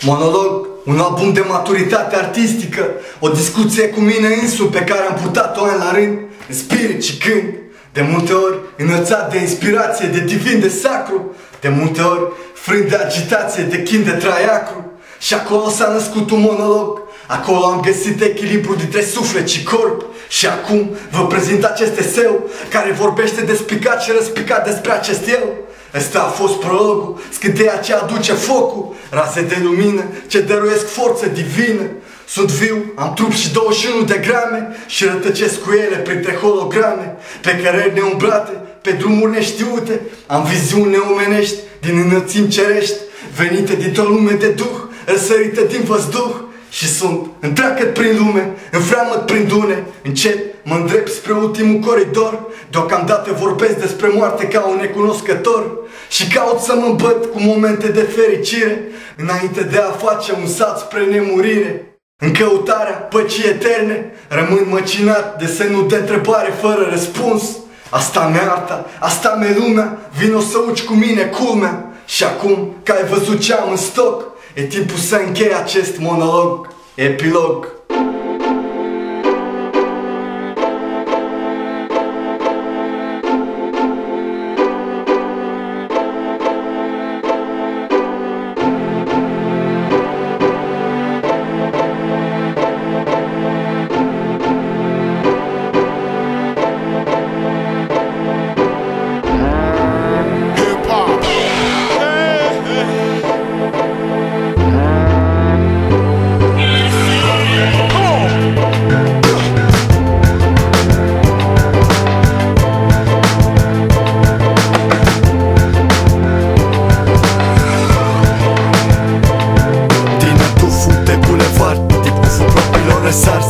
Monolog, un album de maturitate artistică, o discuție cu mine însumi pe care am purtat-o ani la rând, în spirit și cânt. De multe ori înălțat de inspirație, de divin, de sacru, de multe ori frânt de agitație, de chin, de traiacru. Și acolo s-a născut un monolog, acolo am găsit echilibru dintre suflet și corp. Și acum vă prezint acest eseu care vorbește despicat și răspicat despre acest eu. Ăsta a fost prologul, scânteia ce aduce focul, raze de lumină ce dăruiesc forță divină. Sunt viu, am trup și 21 de grame și rătăcesc cu ele printre holograme. Pe cărări neumbrate, pe drumuri neștiute, am viziuni neomenești din înălțimi cerești, venite dintr-o lume de duh, răsărite din văzduh. Și sunt întreagăt prin lume, înfreamăt prin dune, încet mă îndrept spre ultimul coridor. Deocamdată vorbesc despre moarte ca un necunoscător și caut să mă îmbăt cu momente de fericire, înainte de a face un salt spre nemurire. În căutarea păcii eterne, rămân măcinat de semnul de întrebare fără răspuns. Asta mi-e arta, asta mi-e lumea, vino să uci cu mine culmea. Și acum că ai văzut ce am în stoc, e timpul să închei acest monolog. Epilog.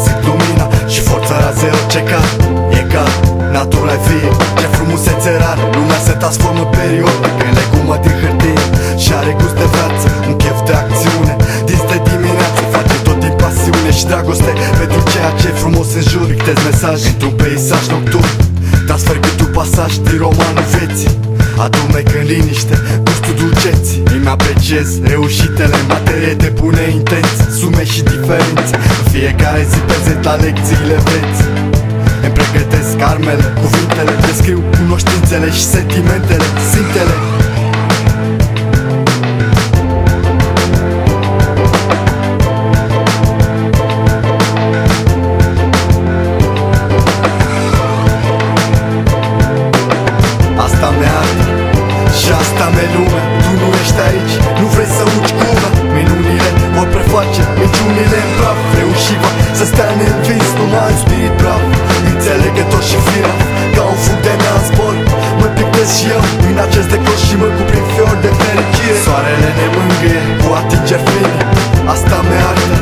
Simt lumina și forța raze orice cal. E cal, natura e vie, ce frumusețe rară. Lumea se transformă periodic în legumă din hârtie și are gust de viață, un chef de acțiune. Dinți de dimineață face tot din pasiune și dragoste pentru ceea ce e frumos în jur. Pictez mesaj într-un peisaj nocturn, transfer cât un pasaj din romanul vieții. Adumec în liniște gustul dulceții. Îmi apreciez reușitele în materie de bune intenții, sume și diferențe. În fiecare zi prezent la lecțiile vieții. Îmi pregătesc armele, cuvintele, descriu cunoștințele și sentimentele, simtele. Asta mi-e arta și asta mi-e lumea. Tu nu ești aici, nu vrei să uci culmea. Minunile vor preface minciunile în praf. Reușiva să stea neînvins, numai un spirit brav, înțelegător și firav. Ca un fug de neam zbor, mă pictez și eu în acest decor și mă cuprind fiori de fericire. Soarele ne mângâie cu atingeri fine, asta mi-e arta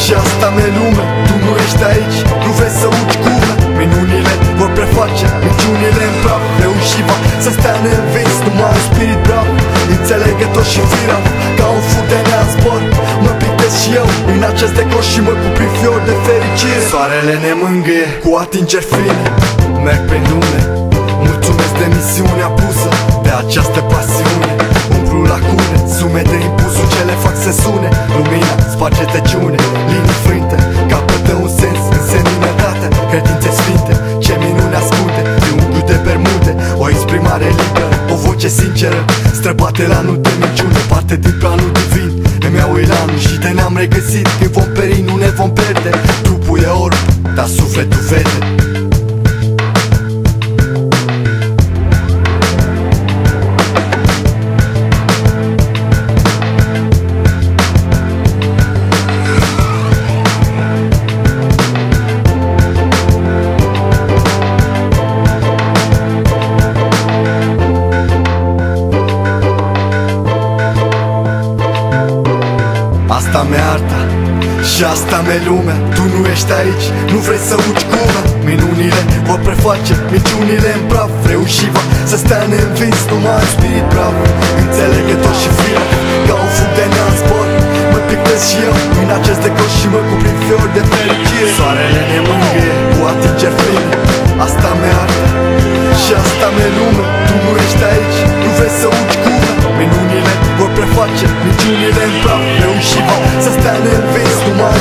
și asta mi-e lumea. Tu nu ești aici, nu vrei să uci culmea. Minunile vor preface minciunile în praf. Reușiva să stea neînvins, numai un spirit brav, înțelegător și firav. Ca un fug de neam zbor, mă pictez și eu în acest decor și mă cuprind fiori de fericire. Soarele ne mângâie cu atingeri fine, merg prin lume, mulțumesc de misiunea pusă de această pasiune. Umplu lacune, sume de impulsuri ce le fac să sune. Lumina sparge tăciune, linii frânte, capătă un sens în seninătate. Credințe sfinte, ce minune ascunde triunghiul de Bermude. O exprimare liberă, o voce sinceră, străbate lanul de minciune, parte din planul divin. Îmi iau elanul și de ne-am regăsit. Când vom peri, nu ne vom pierde. Trupul e orb, dar sufletul vede. Asta mi-e arta și asta mi-e lumea. Tu nu ești aici, nu vrei să uci culmea. Minunile vor preface minciunile în praf. Reușiva să stea neînvins, numai un spirit brav, înțelegător și firav. Ca un fug de neam zbor, mă pictez și eu în acest decor și mă cuprind fiori de fericire. Soarele ne mângâie cu atingeri fine, asta mi-e arta Și asta mi-e lume, tu nu ești aici, tu vrei să uci cura. Minunile vor preface, niciunile în praf, reușiva să stea în vis, nu mai